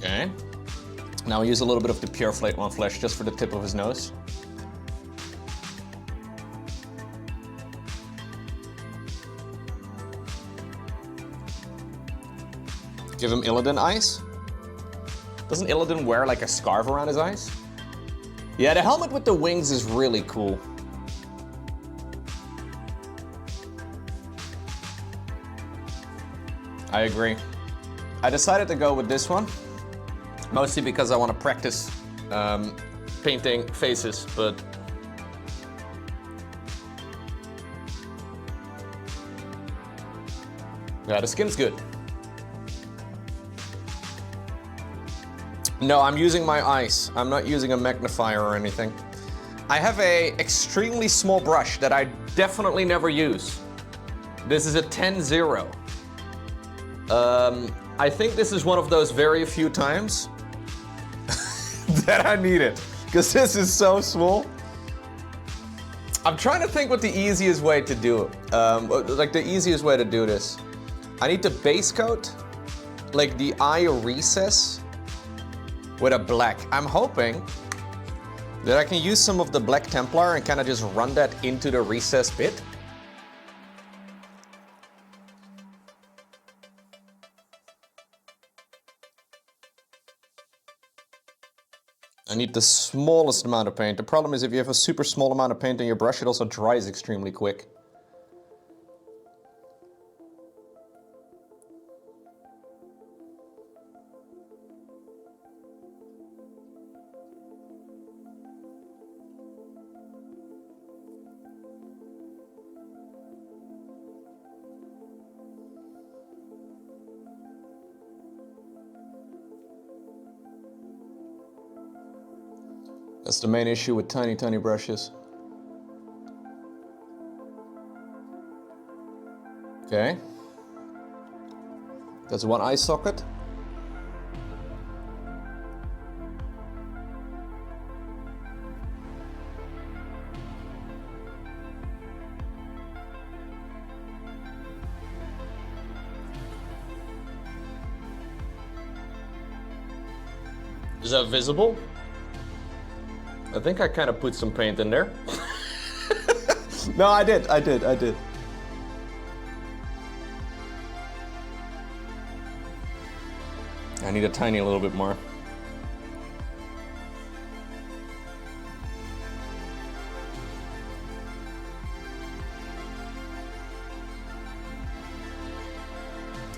Okay. Now we use a little bit of the pure Flake One Flesh just for the tip of his nose. Give him Illidan eyes. Doesn't Illidan wear like a scarf around his eyes? Yeah, the helmet with the wings is really cool. I agree. I decided to go with this one, mostly because I want to practice painting faces, but yeah, the skin's good. No, I'm using my eyes. I'm not using a magnifier or anything. I have a extremely small brush that I definitely never use. This is a 10-0. I think this is one of those very few times that I need it, because this is so small. I'm trying to think what the easiest way to do it. Like the easiest way to do this. I need to base coat like the eye recess with a black. I'm hoping that I can use some of the Black Templar and kind of just run that into the recess bit. I need the smallest amount of paint. The problem is if you have a super small amount of paint on your brush, it also dries extremely quick. That's the main issue with tiny, tiny brushes. Okay. That's one eye socket. Is that visible? I think I kind of put some paint in there. No, I did. I need a tiny little bit more.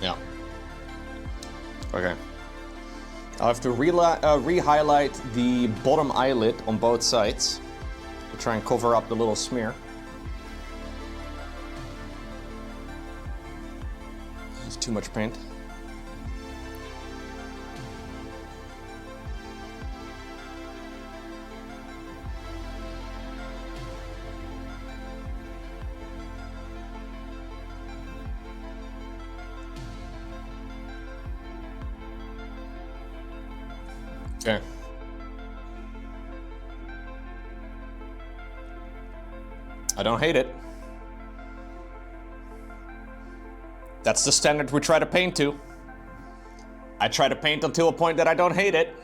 Yeah. Okay. I'll have to re-highlight the bottom eyelid on both sides to try and cover up the little smear. There's too much paint. Okay. I don't hate it. That's the standard we try to paint to. I try to paint until a point that I don't hate it.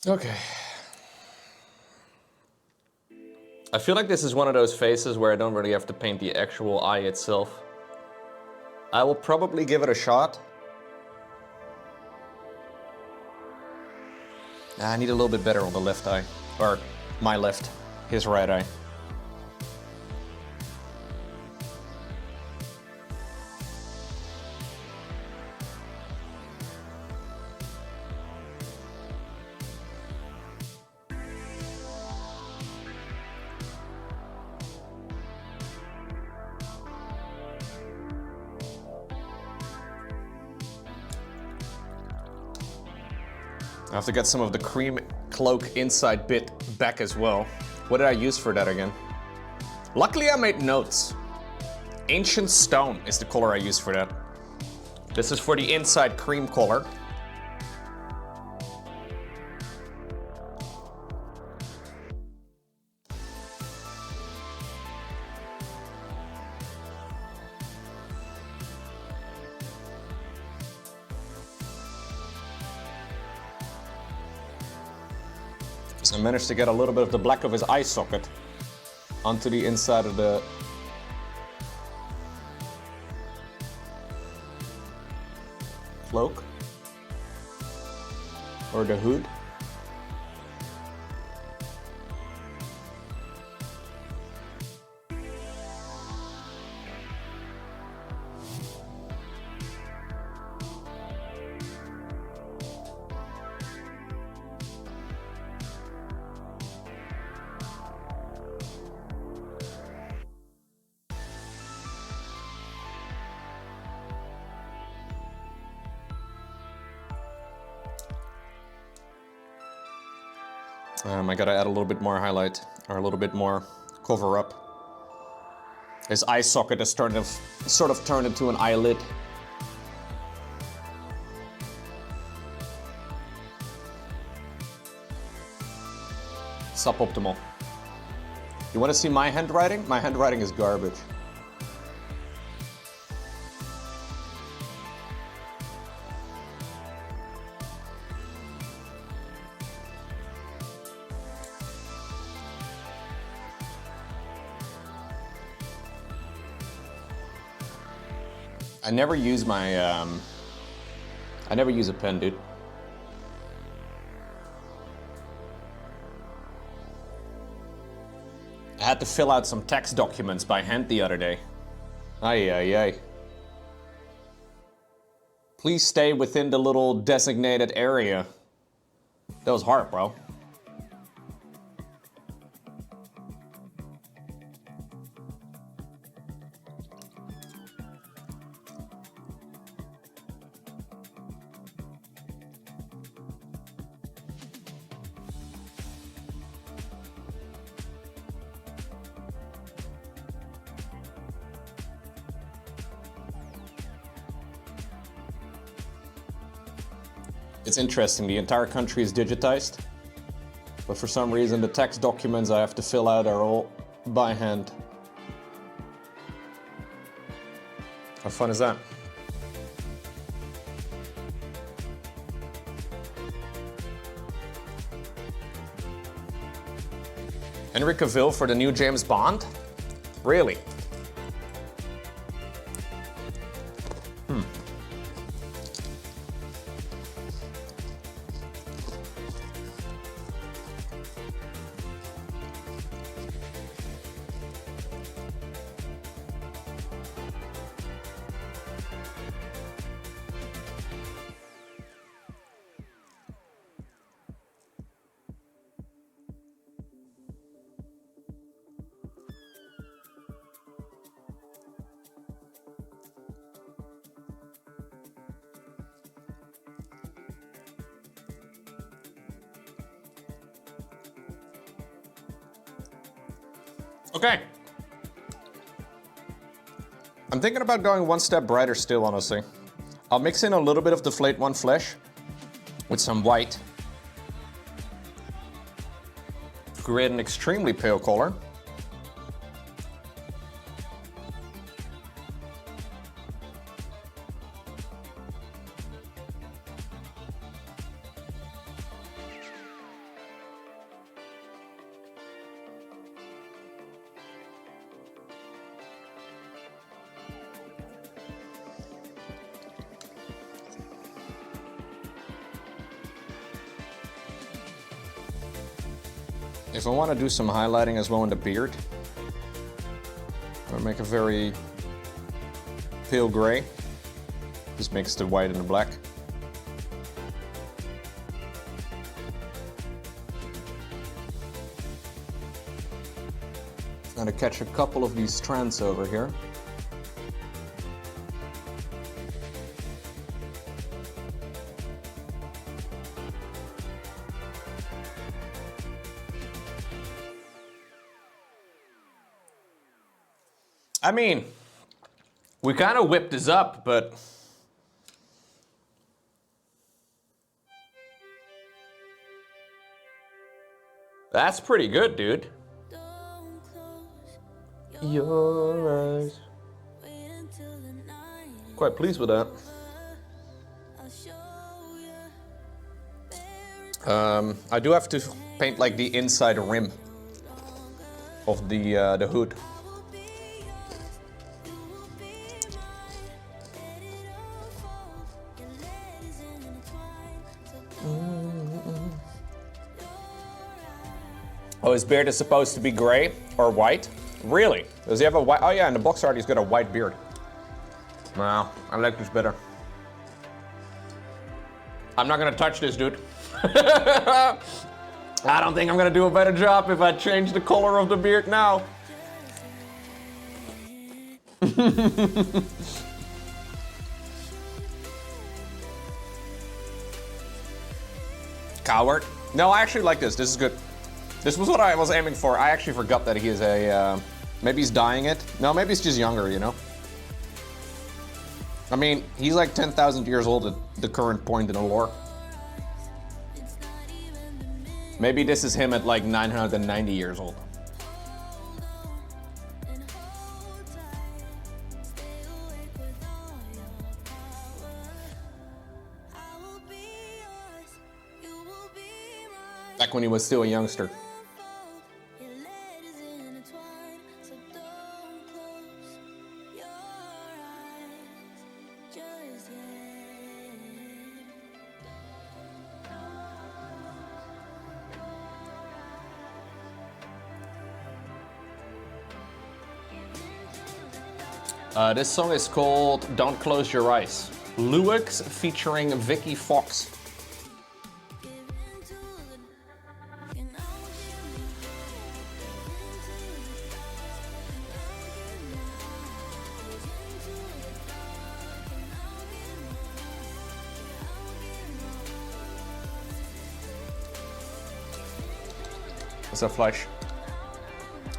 Okay. I feel like this is one of those faces where I don't really have to paint the actual eye itself. I will probably give it a shot. I need a little bit better on the left eye. Or my left, his right eye. I have to get some of the cream cloak inside bit back as well. What did I use for that again? Luckily I made notes. Ancient Stone is the color I used for that. This is for the inside cream collar. So I managed to get a little bit of the black of his eye socket onto the inside of the cloak or the hood. I gotta add a little bit more highlight, or a little bit more cover up. His eye socket is starting to sort of turn into an eyelid. Suboptimal. You wanna see my handwriting? My handwriting is garbage. I never use my, I never use a pen, dude. I had to fill out some text documents by hand the other day. Ay, ay, ay. Please stay within the little designated area. That was hard, bro. It's interesting, the entire country is digitized, but for some reason the text documents I have to fill out are all by hand. How fun is that? Henry Cavill for the new James Bond? Really? Okay. I'm thinking about going one step brighter still, honestly. I'll mix in a little bit of Deflate One Flesh with some white to create an extremely pale color. If I want to do some highlighting as well in the beard, I'll make a very pale gray. Just mix the white and the black. I'm gonna catch a couple of these strands over here. I mean, we kind of whipped this up, but That's pretty good, dude. Your eyes. Quite pleased with that. I do have to paint like the inside rim of the hood. Oh, his beard is supposed to be gray or white? Really? Does he have a white? Oh yeah, in the box art he's got a white beard. Wow, I like this better. I'm not gonna touch this, dude. I don't think I'm gonna do a better job if I change the color of the beard now. Coward? No, I actually like this. This is good. This was what I was aiming for. I actually forgot that he is a, maybe he's dyeing it. No, maybe he's just younger, you know? I mean, he's like 10,000 years old at the current point in the lore. Maybe this is him at like 990 years old. Back when he was still a youngster. This song is called Don't Close Your Eyes. Lyrics featuring Vicky Fox. What's up, Fleisch?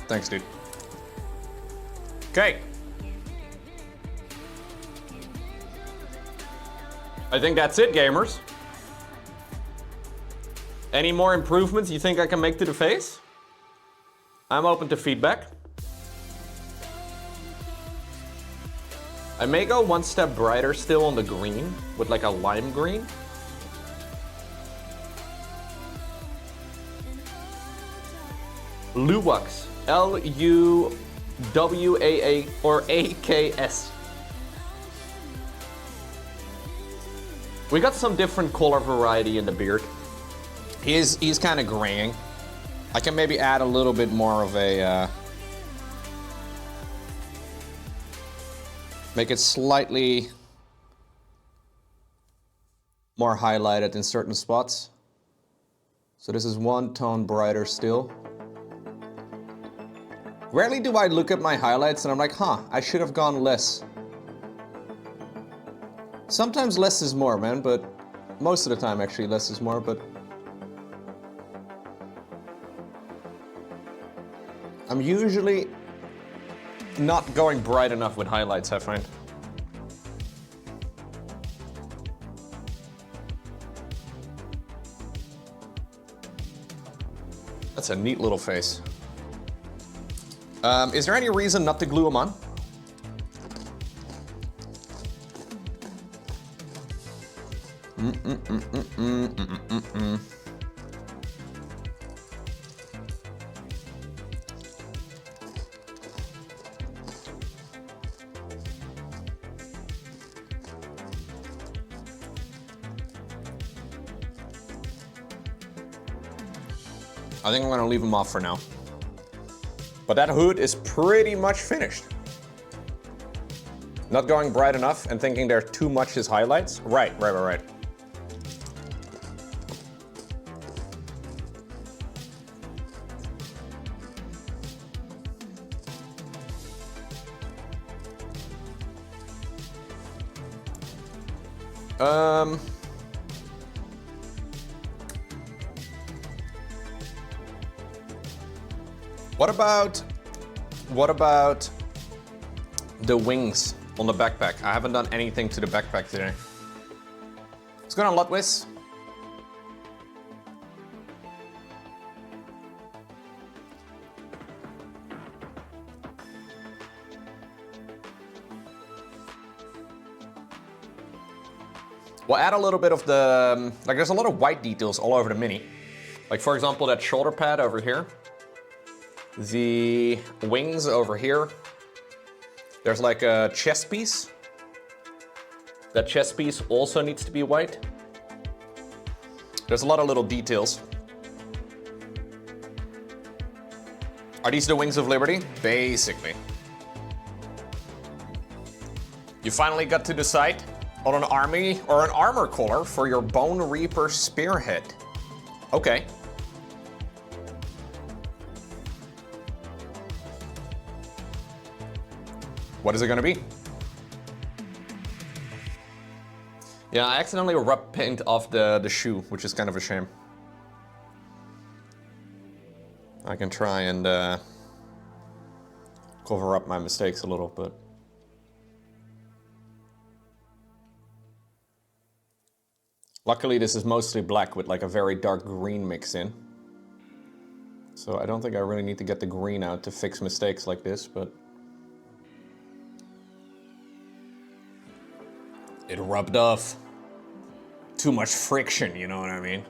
Thanks, dude. Okay. I think that's it, gamers. Any more improvements you think I can make to the face? I'm open to feedback. I may go one step brighter still on the green, with like a lime green. Luwaks. L-U-W-A-A or A-K-S. We got some different color variety in the beard. He's kind of graying. I can maybe add a little bit more of a... make it slightly more highlighted in certain spots. So this is one tone brighter still. Rarely do I look at my highlights and I'm like, huh, I should have gone less. Sometimes less is more, man, but most of the time actually less is more, but I'm usually not going bright enough with highlights, I find. That's a neat little face. Is there any reason not to glue them on? I think I'm gonna leave them off for now. But that hood is pretty much finished. Not going bright enough and thinking they're too much as highlights. Right. What about the wings on the backpack? I haven't done anything to the backpack today. What's going on, Lutwis? We'll add a little bit of the, like there's a lot of white details all over the Mini. Like for example, that shoulder pad over here. The wings over here. There's like a chest piece. That chest piece also needs to be white. There's a lot of little details. Are these the Wings of Liberty? Basically. You finally got to decide on an army or an armor color for your Bone Reaper Spearhead. Okay. What is it gonna be? Yeah, I accidentally rubbed paint off the shoe, which is kind of a shame. I can try and cover up my mistakes a little bit. Luckily, this is mostly black with like a very dark green mix in. So I don't think I really need to get the green out to fix mistakes like this, but it rubbed off. Too much friction, you know what I mean?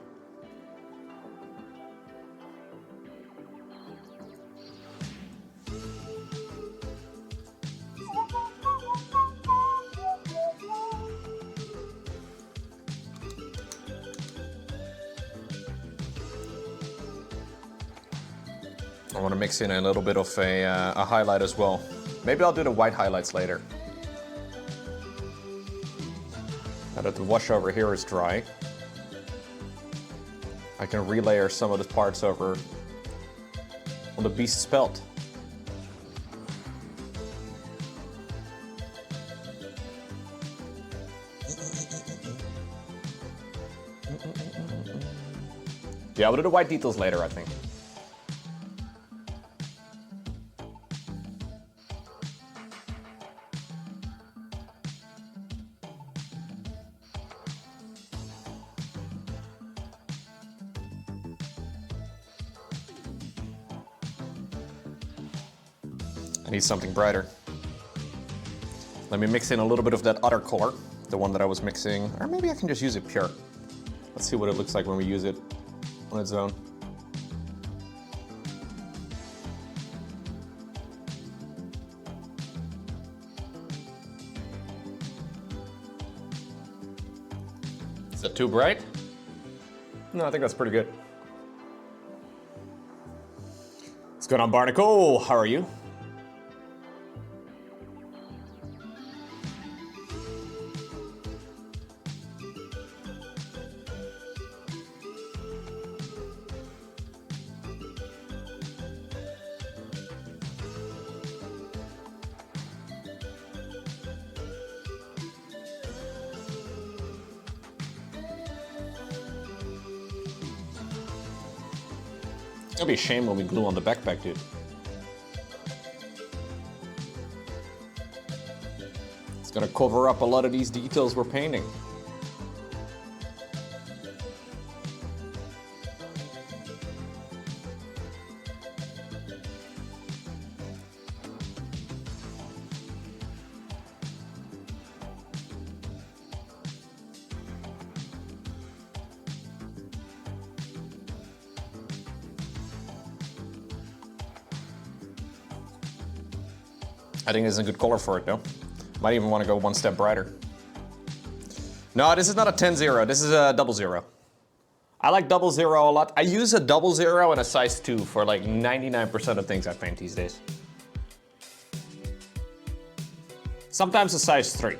I want to mix in a little bit of a highlight as well. Maybe I'll do the white highlights later. Now that the wash over here is dry, I can relayer some of the parts over on the beast's belt. Yeah, we'll do the white details later, I think. I need something brighter. Let me mix in a little bit of that other color, the one that I was mixing, or maybe I can just use it pure. Let's see what it looks like when we use it on its own. Is that too bright? No, I think that's pretty good. What's going on, Barnacle? How are you? It's gonna be a shame when we glue on the backpack, dude. It's gonna cover up a lot of these details we're painting. I think this is a good color for it though. Might even want to go one step brighter. No, this is not a 10-0, this is a 00. I like 00 a lot. I use a 00 and a size 2 for like 99% of things I paint these days. Sometimes a size 3.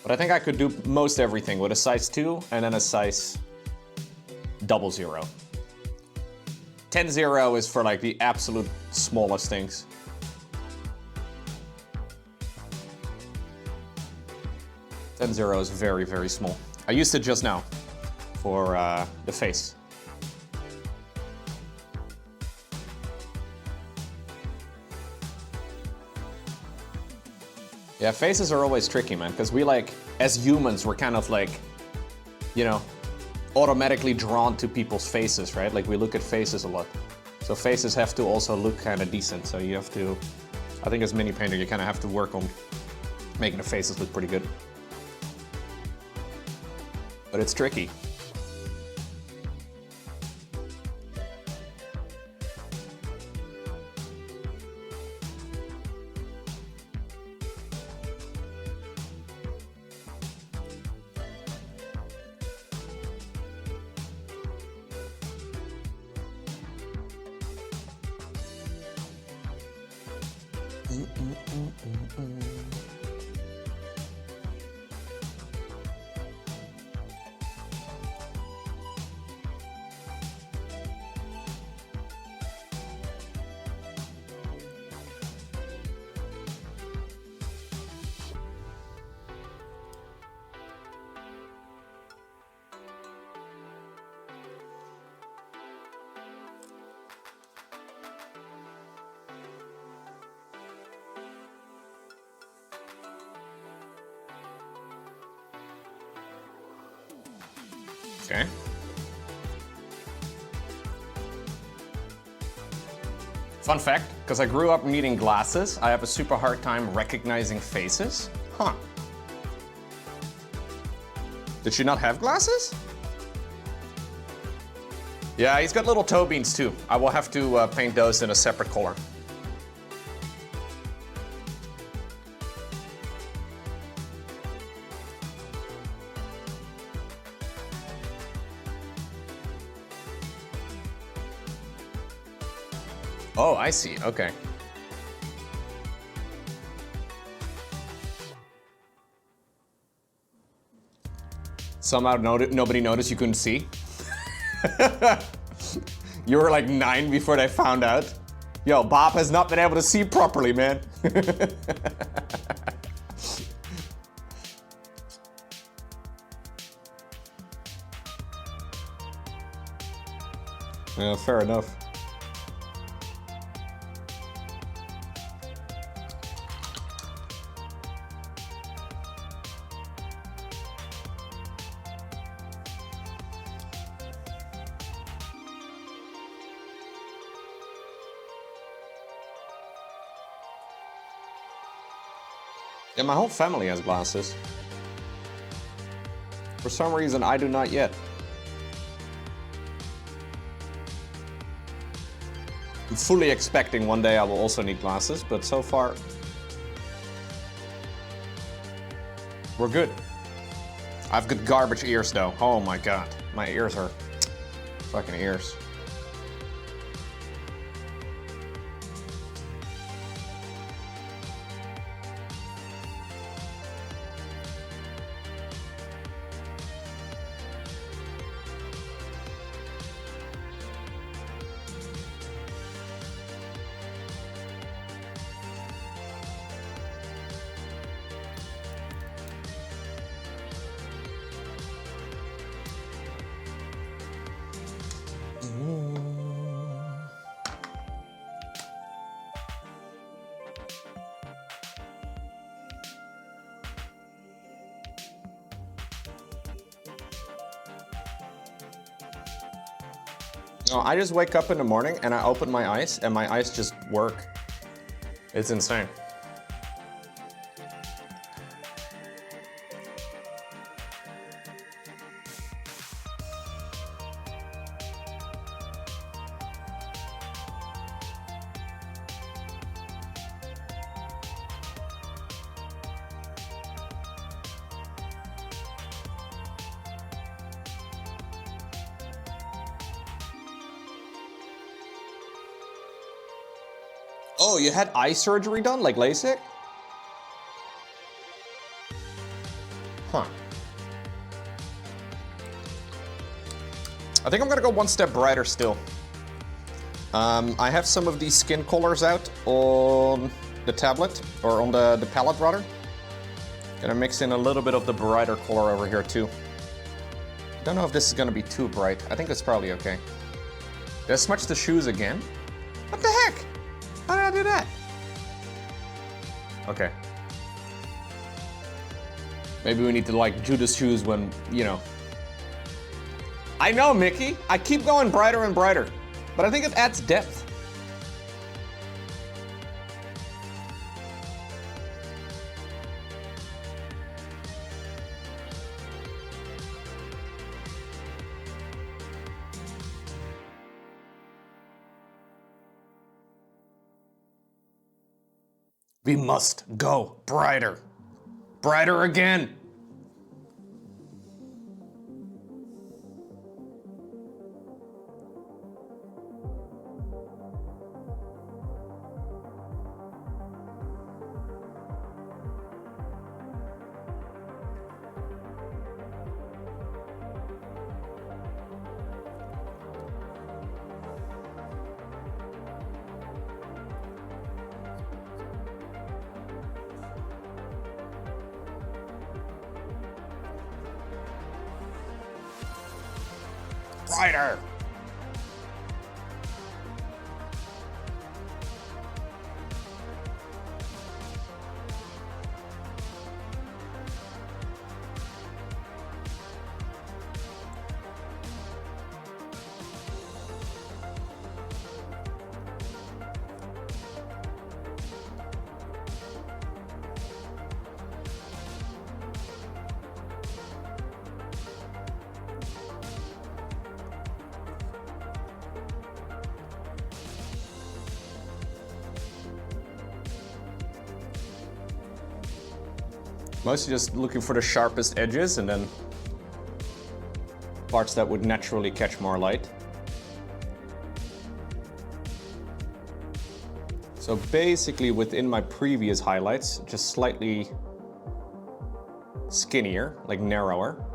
But I think I could do most everything with a size 2 and then a size 00. 10-0 is for like the absolute smallest things. .0 is very, very small. I used it just now for the face. Yeah, faces are always tricky, man, because we like, as humans, we're kind of like, you know, automatically drawn to people's faces, right? Like we look at faces a lot. So faces have to also look kind of decent. So you have to, I think as mini painter, you kind of have to work on making the faces look pretty good. But it's tricky. Okay. Fun fact, because I grew up needing glasses, I have a super hard time recognizing faces. Huh. Did she not have glasses? Yeah, he's got little toe beans too. I will have to paint those in a separate color. Oh, I see. Okay. Somehow nobody noticed you couldn't see. You were like 9 before they found out. Yo, Bob has not been able to see properly, man. Yeah, fair enough. Yeah, my whole family has glasses. For some reason, I do not yet. I'm fully expecting one day I will also need glasses, but so far, we're good. I've got garbage ears though. Oh my god, my ears are fucking ears. No, I just wake up in the morning and I open my eyes and my eyes just work. It's insane. Oh, you had eye surgery done, like LASIK? Huh. I think I'm gonna go one step brighter still. I have some of these skin colors out on the tablet, or on the palette rather. Gonna mix in a little bit of the brighter color over here too. Don't know if this is gonna be too bright. I think it's probably okay. Did I smudge the shoes again? What the heck? How did I do that? Okay. Maybe we need to like do the shoes when, you know. I know, Mickey. I keep going brighter and brighter, but I think it adds depth. We must go brighter. Brighter again. Brighter. Mostly just looking for the sharpest edges and then parts that would naturally catch more light. So basically within my previous highlights, just slightly skinnier, like narrower.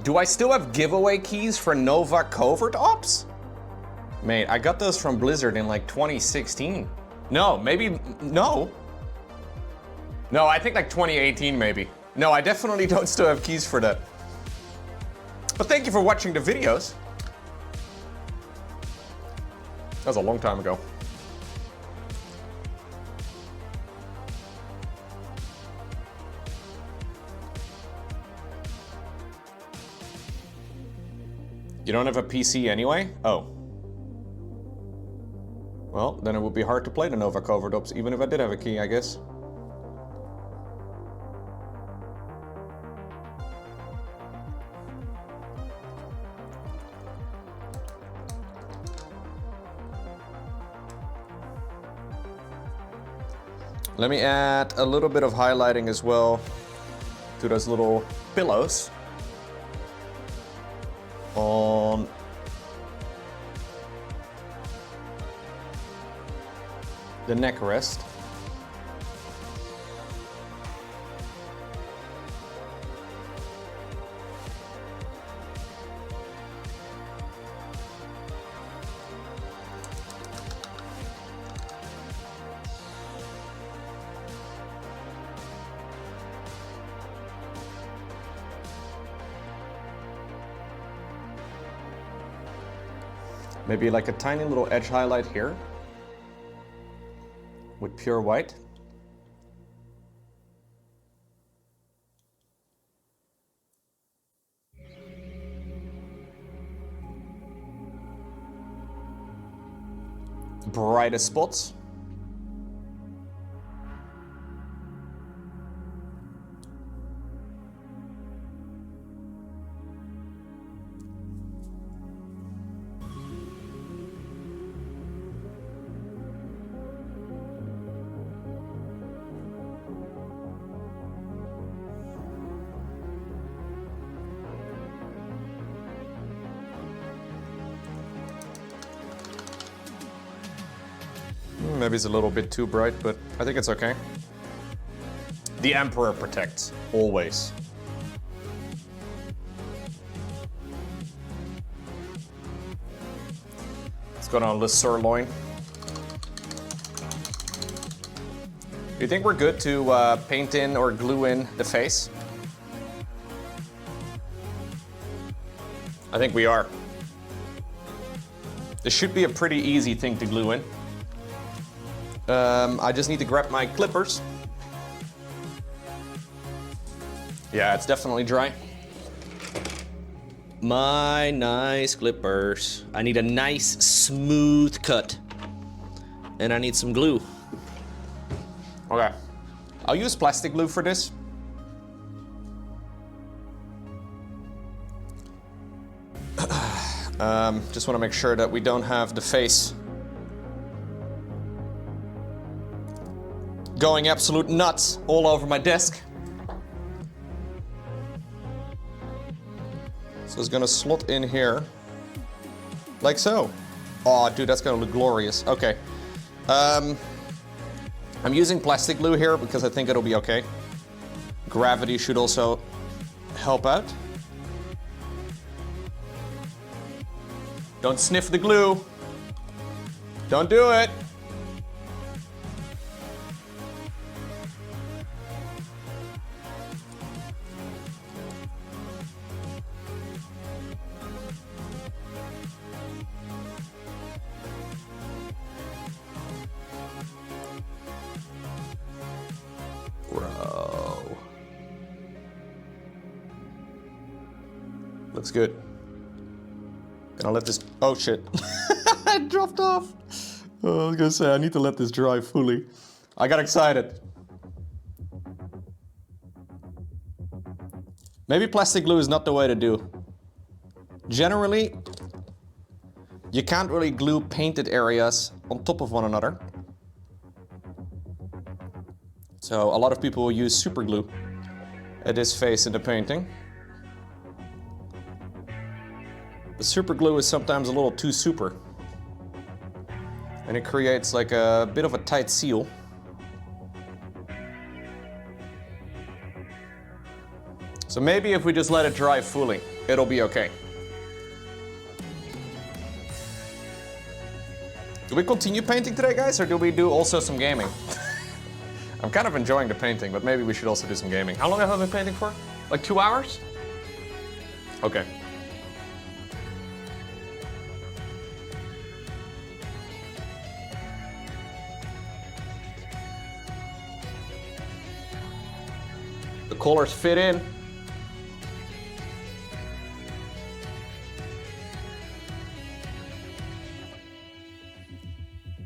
Do I still have giveaway keys for Nova Covert Ops? Mate, I got those from Blizzard in like 2016. No, maybe, no. No, I think like 2018 maybe. No, I definitely don't still have keys for that. But thank you for watching the videos. That was a long time ago. You don't have a PC anyway? Oh. Well, then it would be hard to play the Nova Covert Ops, even if I did have a key, I guess. Let me add a little bit of highlighting as well to those little pillows on the neck rest. Maybe like a tiny little edge highlight here with pure white. Brightest spots. Maybe it's a little bit too bright, but I think it's okay. The Emperor protects, always. Let's go down the sirloin. You think we're good to paint in or glue in the face? I think we are. This should be a pretty easy thing to glue in. I just need to grab my clippers. Yeah, it's definitely dry. My nice clippers. I need a nice smooth cut. And I need some glue. Okay. I'll use plastic glue for this. Just want to make sure that we don't have the face going absolute nuts all over my desk. So it's gonna slot in here, like so. Oh, dude, that's gonna look glorious. Okay. I'm using plastic glue here because I think it'll be okay. Gravity should also help out. Don't sniff the glue. Don't do it. Bro. Looks good. Gonna let this, oh shit. It dropped off. Oh, I was gonna say, I need to let this dry fully. I got excited. Maybe plastic glue is not the way to do. Generally, you can't really glue painted areas on top of one another. So a lot of people will use super glue at this phase in the painting. But super glue is sometimes a little too super. And it creates like a bit of a tight seal. So maybe if we just let it dry fully, it'll be okay. Do we continue painting today, guys, or do we do also some gaming? I'm kind of enjoying the painting, but maybe we should also do some gaming. How long have I been painting for? Like 2 hours? Okay. The colors fit in.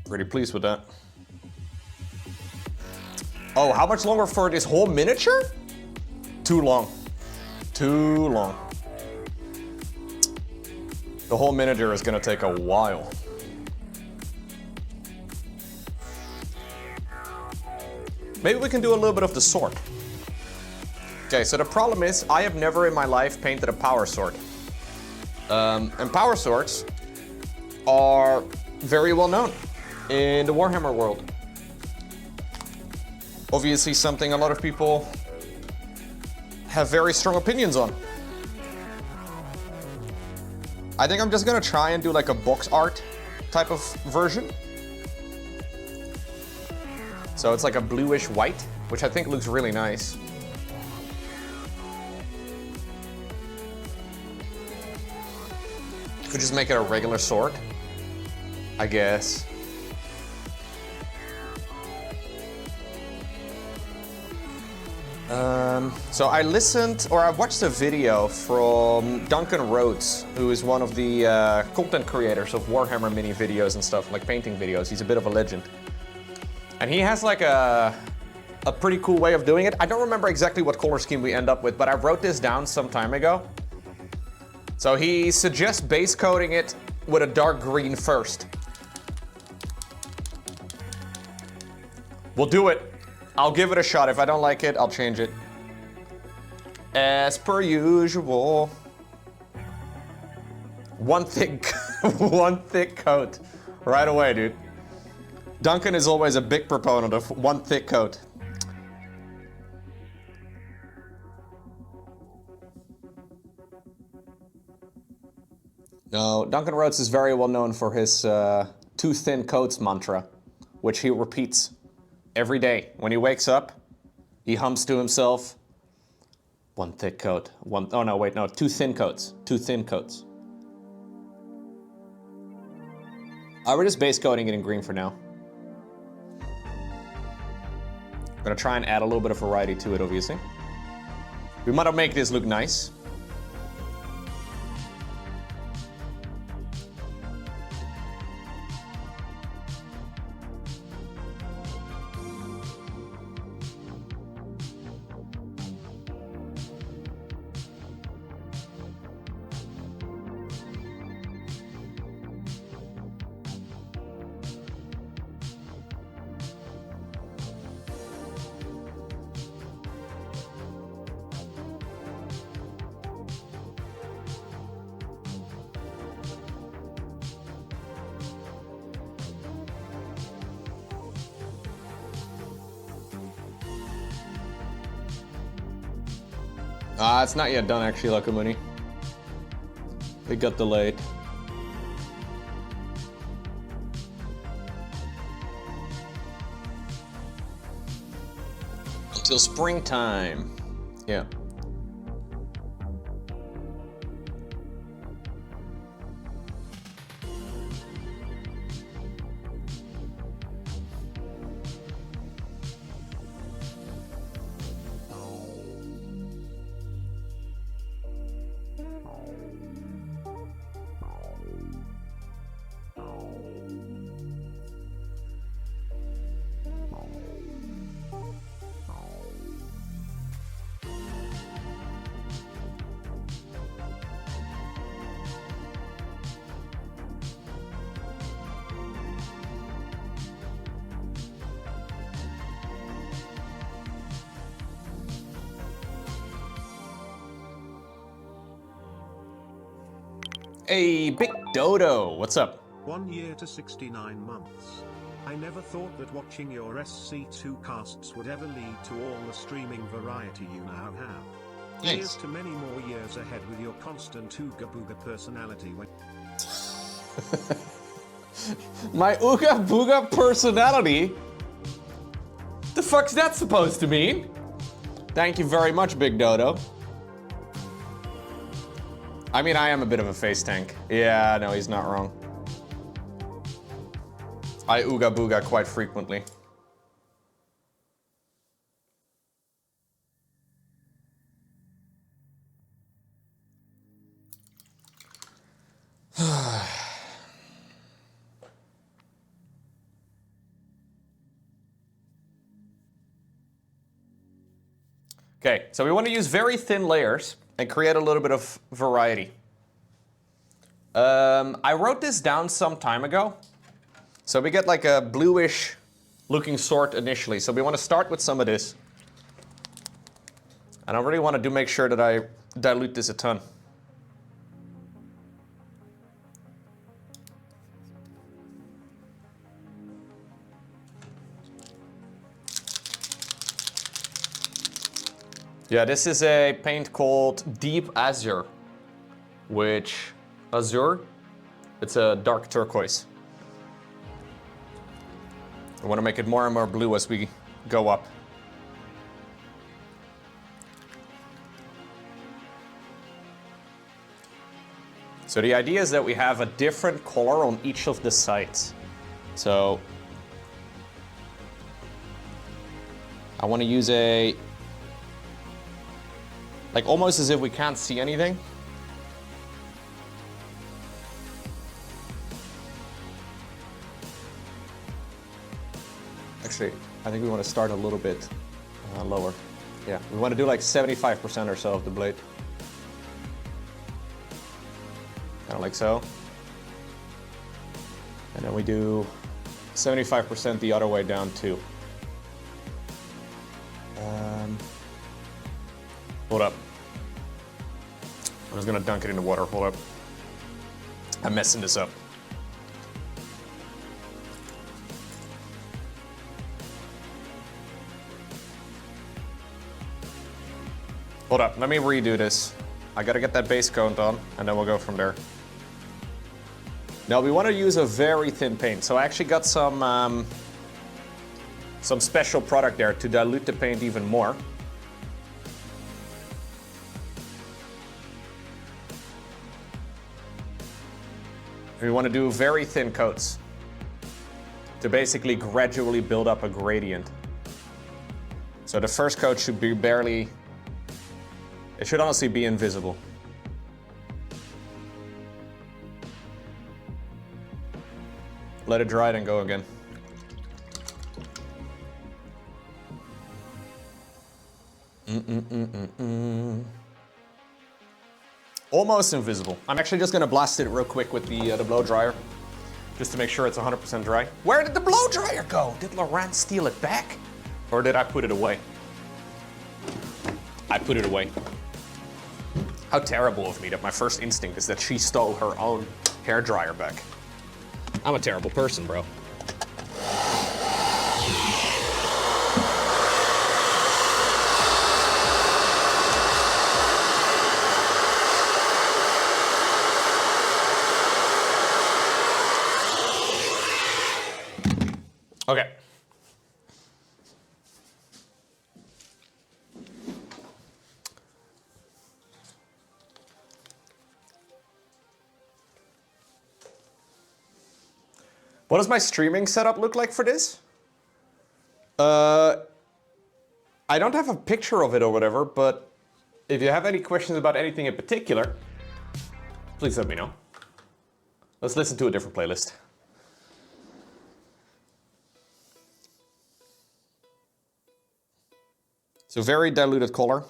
Pretty pleased with that. Oh, how much longer for this whole miniature? Too long. Too long. The whole miniature is gonna take a while. Maybe we can do a little bit of the sword. Okay, so the problem is I have never in my life painted a power sword. And power swords are very well known in the Warhammer world. Obviously something a lot of people have very strong opinions on. I think I'm just gonna try and do like a box art type of version. So it's like a bluish white, which I think looks really nice. Could just make it a regular sword, I guess. So I listened, or I watched a video from Duncan Rhodes, who is one of the content creators of Warhammer mini videos and stuff, like painting videos. He's a bit of a legend. And he has like a pretty cool way of doing it. I don't remember exactly what color scheme we end up with, but I wrote this down some time ago. So he suggests base coating it with a dark green first. We'll do it. I'll give it a shot. If I don't like it, I'll change it. As per usual. One thick coat. Right away, dude. Duncan is always a big proponent of one thick coat. No, Duncan Rhodes is very well known for his two thin coats mantra, which he repeats every day. When he wakes up, he hums to himself, one thick coat, two thin coats, two thin coats. We're just base coating it in green for now. I'm gonna try and add a little bit of variety to it, obviously. We might make this look nice. It's not yet done actually, Lokomuni. It got delayed. Until springtime. Yeah. Hey, Big Dodo, what's up? 1 year to 69 months. I never thought that watching your SC2 casts would ever lead to all the streaming variety you now have. Thanks. Here's to many more years ahead with your constant ooga booga personality when My ooga booga personality? The fuck's that supposed to mean? Thank you very much, Big Dodo. I mean, I am a bit of a face tank. Yeah, no, he's not wrong. I ooga booga quite frequently. Okay, so we want to use very thin layers and create a little bit of variety. I wrote this down some time ago. So we get like a bluish looking sword initially. So we want to start with some of this. And I really want to make sure that I dilute this a ton. Yeah, this is a paint called Deep Azure, which Azure, it's a dark turquoise. I want to make it more and more blue as we go up. So the idea is that we have a different color on each of the sides. So I want to use like almost as if we can't see anything. Actually, I think we want to start a little bit lower. Yeah, we want to do like 75% or so of the blade. Kind of like so. And then we do 75% the other way down too. Hold up. I'm just gonna dunk it in the water. Hold up. I'm messing this up. Hold up, let me redo this. I gotta get that base coat on, and then we'll go from there. Now we want to use a very thin paint, so I actually got some special product there to dilute the paint even more. We want to do very thin coats to basically gradually build up a gradient. So the first coat should be barely, it should honestly be invisible. Let it dry and go again. Almost invisible. I'm actually just gonna blast it real quick with the blow dryer, just to make sure it's 100% dry. Where did the blow dryer go? Did Laurent steal it back? Or did I put it away? I put it away. How terrible of me that my first instinct is that she stole her own hair dryer back. I'm a terrible person, bro. Okay. What does my streaming setup look like for this? I don't have a picture of it or whatever, but if you have any questions about anything in particular, please let me know. Let's listen to a different playlist. So very diluted color.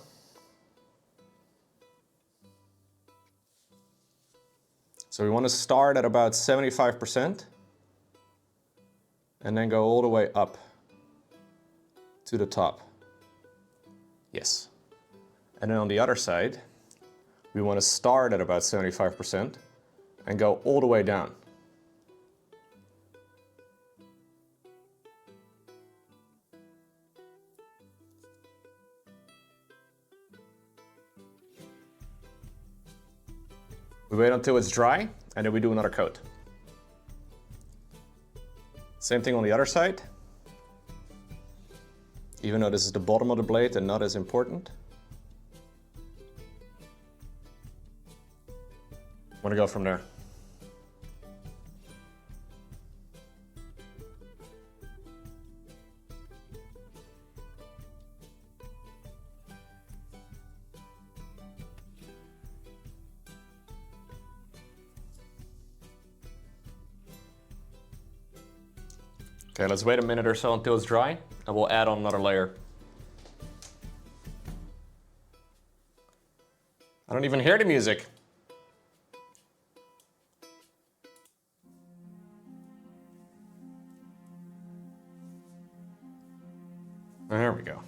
So we want to start at about 75% and then go all the way up to the top. Yes. And then on the other side, we want to start at about 75% and go all the way down. We wait until it's dry, and then we do another coat. Same thing on the other side. Even though this is the bottom of the blade and not as important. Want to go from there. Okay, let's wait a minute or so until it's dry, and we'll add on another layer. I don't even hear the music. There we go.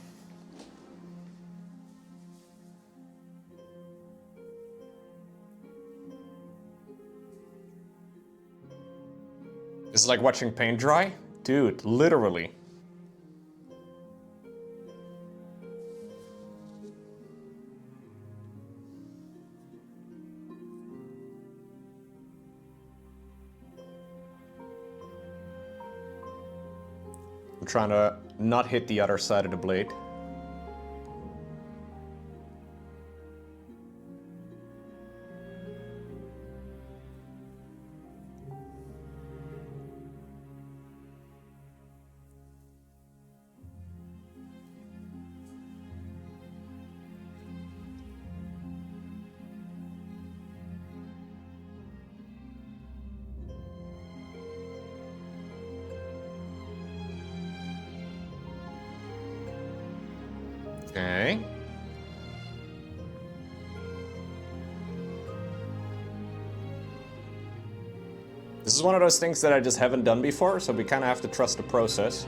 This is like watching paint dry. Dude, literally. I'm trying to not hit the other side of the blade. Okay. This is one of those things that I just haven't done before, so we kind of have to trust the process.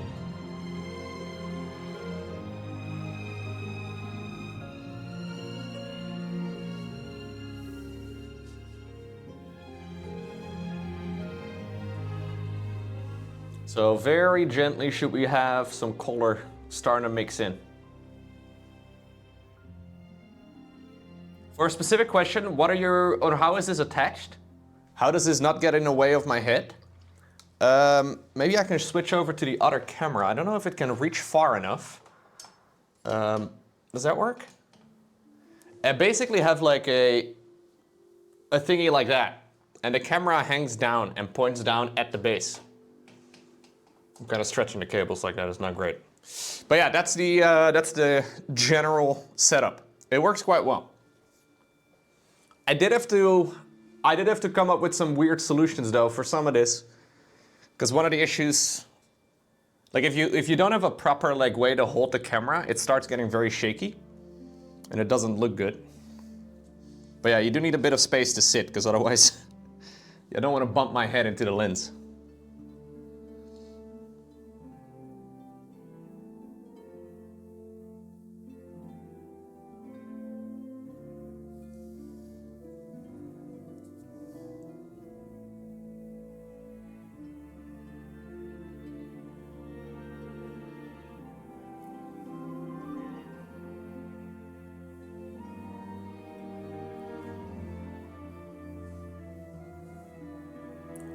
So very gently should we have some color starting to mix in. For a specific question, what are your, or how is this attached? How does this not get in the way of my head? Maybe I can switch over to the other camera. I don't know if it can reach far enough. Does that work? I basically have like a thingy like that. And the camera hangs down and points down at the base. I'm kind of stretching the cables like that, it's not great. But yeah, that's the general setup. It works quite well. I did have to come up with some weird solutions though for some of this, because one of the issues, like if you don't have a proper like way to hold the camera, it starts getting very shaky, and it doesn't look good. But yeah, you do need a bit of space to sit, because otherwise, I don't want to bump my head into the lens.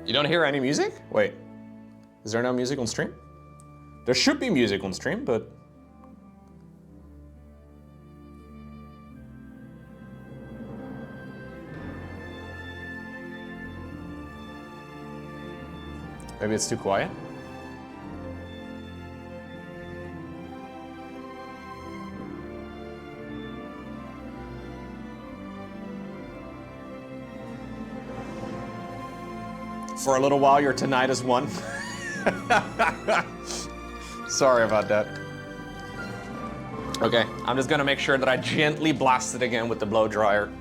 You don't hear any music? Wait, is there no music on stream? There should be music on stream, but... maybe it's too quiet? For a little while, your tonight is one. Sorry about that. Okay, I'm just gonna make sure that I gently blast it again with the blow dryer.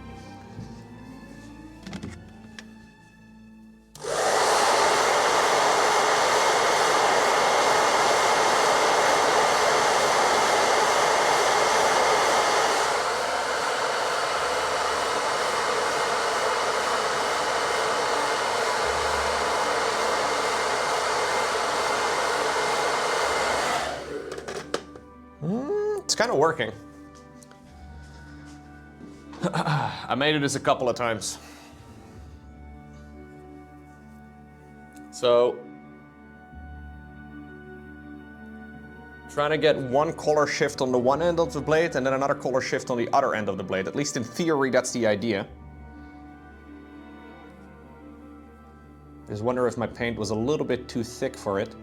It's kind of working. I made it this a couple of times. So, trying to get one color shift on the one end of the blade and then another color shift on the other end of the blade. At least in theory, that's the idea. Just wonder if my paint was a little bit too thick for it.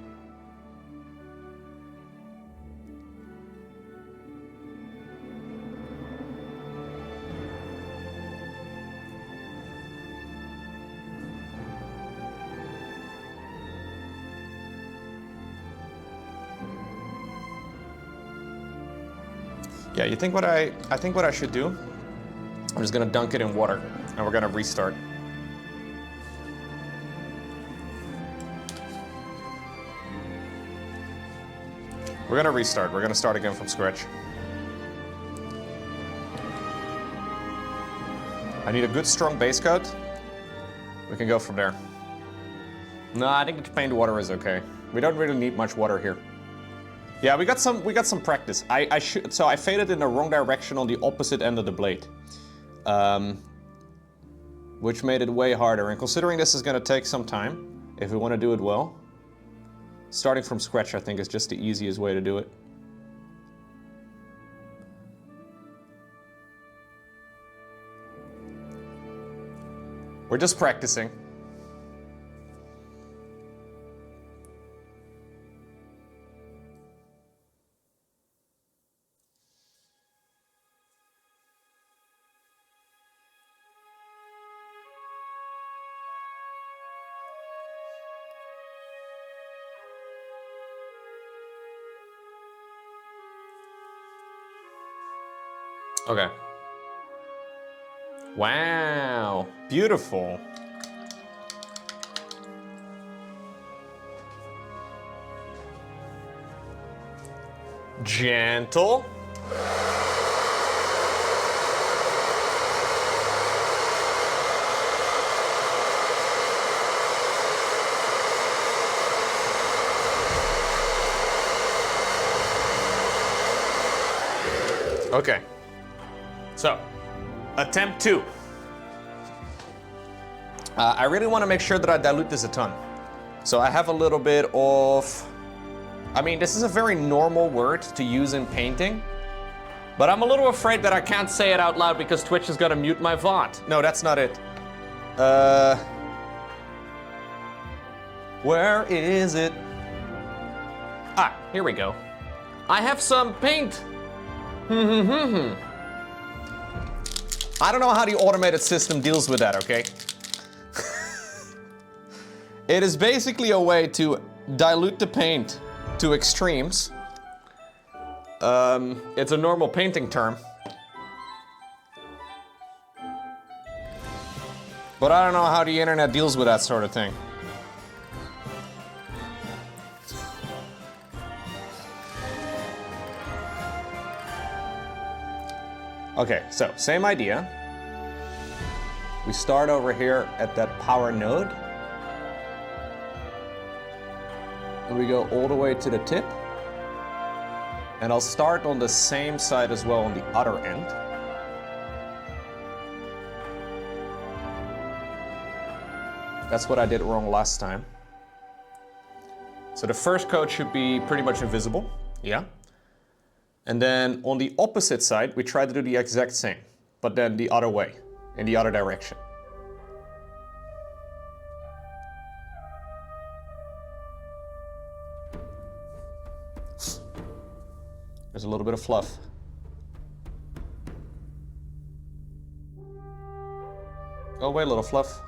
Yeah, you think what I think what I should do? I'm just gonna dunk it in water and we're gonna restart. We're gonna restart. We're gonna start again from scratch. I need a good strong base coat. We can go from there. No, I think the paint water is okay. We don't really need much water here. Yeah, we got some practice. So I faded in the wrong direction on the opposite end of the blade, which made it way harder. And considering this is going to take some time, if we want to do it well, starting from scratch I think is just the easiest way to do it. We're just practicing. Okay. Wow, beautiful. Gentle. Okay. So, attempt 2. I really want to make sure that I dilute this a ton. So I have a little bit of... I mean, this is a very normal word to use in painting, but I'm a little afraid that I can't say it out loud because Twitch is gonna mute my VOD. No, that's not it. Where is it? Ah, here we go. I have some paint. I don't know how the automated system deals with that, okay? It is basically a way to dilute the paint to extremes. It's a normal painting term. But I don't know how the internet deals with that sort of thing. Okay, so same idea. We start over here at that power node. And we go all the way to the tip. And I'll start on the same side as well on the other end. That's what I did wrong last time. So the first coat should be pretty much invisible, yeah. And then on the opposite side, we try to do the exact same, but then the other way, in the other direction. There's a little bit of fluff. Oh, wait, a little fluff.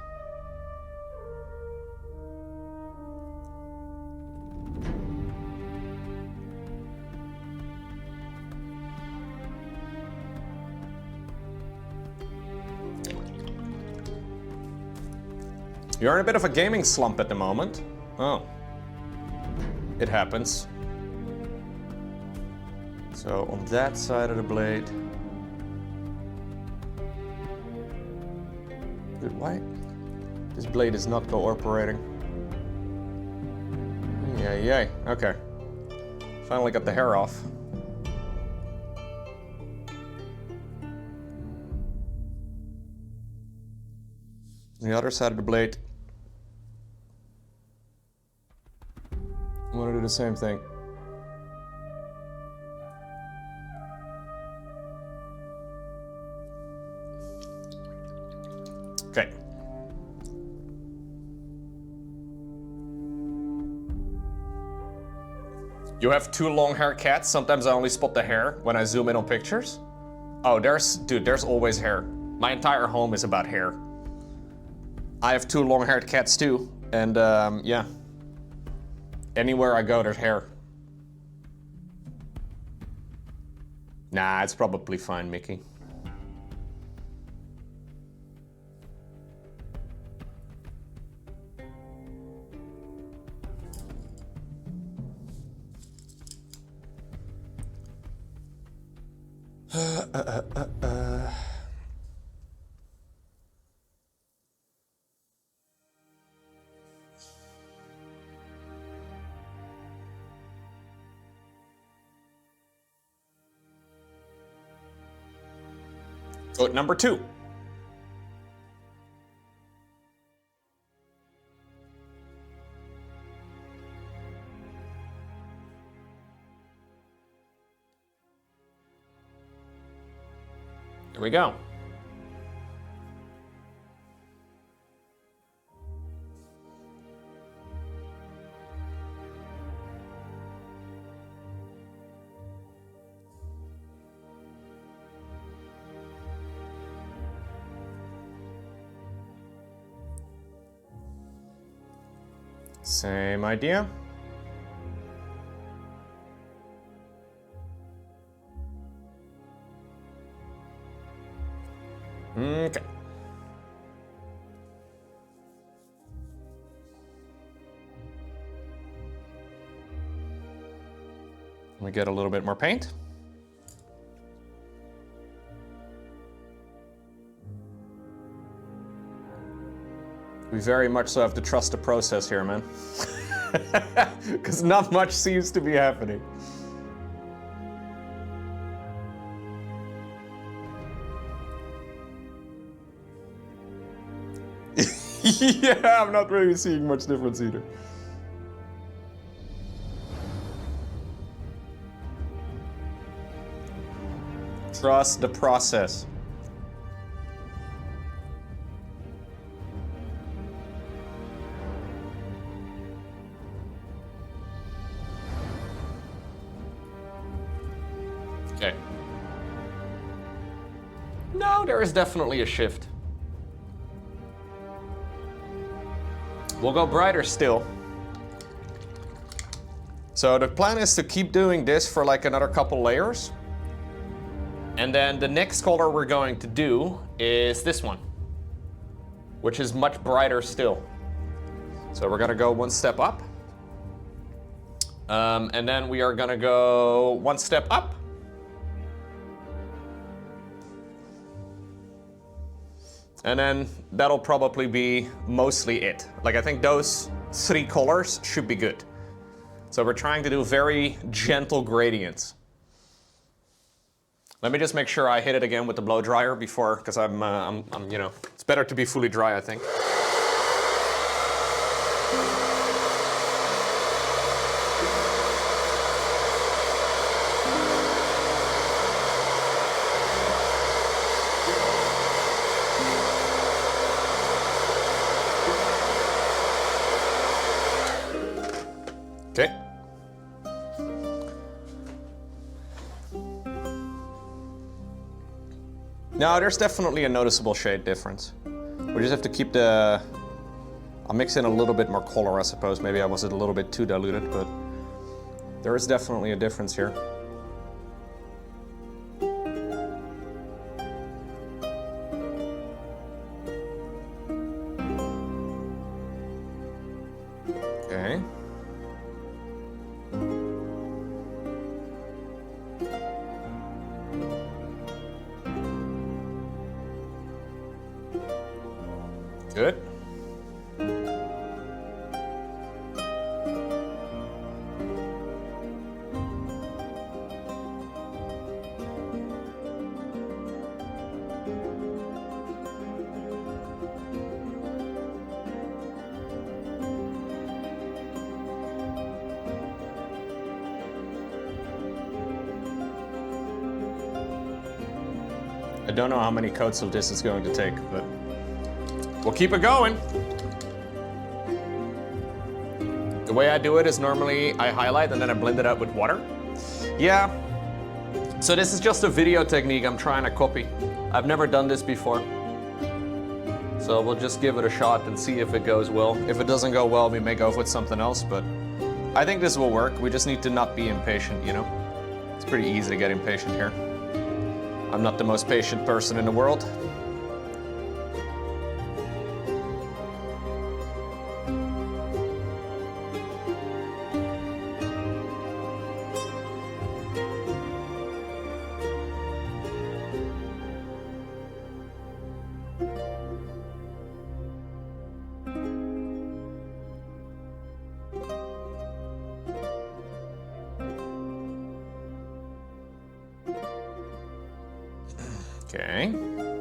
You're in a bit of a gaming slump at the moment. Oh. It happens. So on that side of the blade. Dude, why? This blade is not cooperating. Yay. Okay. Finally got the hair off. The other side of the blade. I want to do the same thing. Okay. You have two long hair cats. Sometimes I only spot the hair when I zoom in on pictures. Oh, there's always hair. My entire home is about hair. I have two long-haired cats too, and yeah. Anywhere I go, there's hair. Nah, it's probably fine, Mickey. Coat number 2. Here we go. Same idea. Okay. We get a little bit more paint. We very much so have to trust the process here, man. Because not much seems to be happening. Yeah, I'm not really seeing much difference either. Trust the process. Okay. No, there is definitely a shift. We'll go brighter still. So the plan is to keep doing this for like another couple layers. And then the next color we're going to do is this one, which is much brighter still. So we're gonna go one step up. And then we are gonna go one step up. And then that'll probably be mostly it. Like I think those 3 colors should be good. So we're trying to do very gentle gradients. Let me just make sure I hit it again with the blow dryer before, because I'm, you know, it's better to be fully dry, I think. No, there's definitely a noticeable shade difference. We just have to keep the... I'll mix in a little bit more color, I suppose. Maybe I was a little bit too diluted, but there is definitely a difference here. Okay. Good. I don't know how many coats of this is going to take, but we'll keep it going. The way I do it is normally I highlight and then I blend it out with water. Yeah, so this is just a video technique I'm trying to copy. I've never done this before. So we'll just give it a shot and see if it goes well. If it doesn't go well, we may go with something else, but I think this will work. We just need to not be impatient, you know? It's pretty easy to get impatient here. I'm not the most patient person in the world. Okay.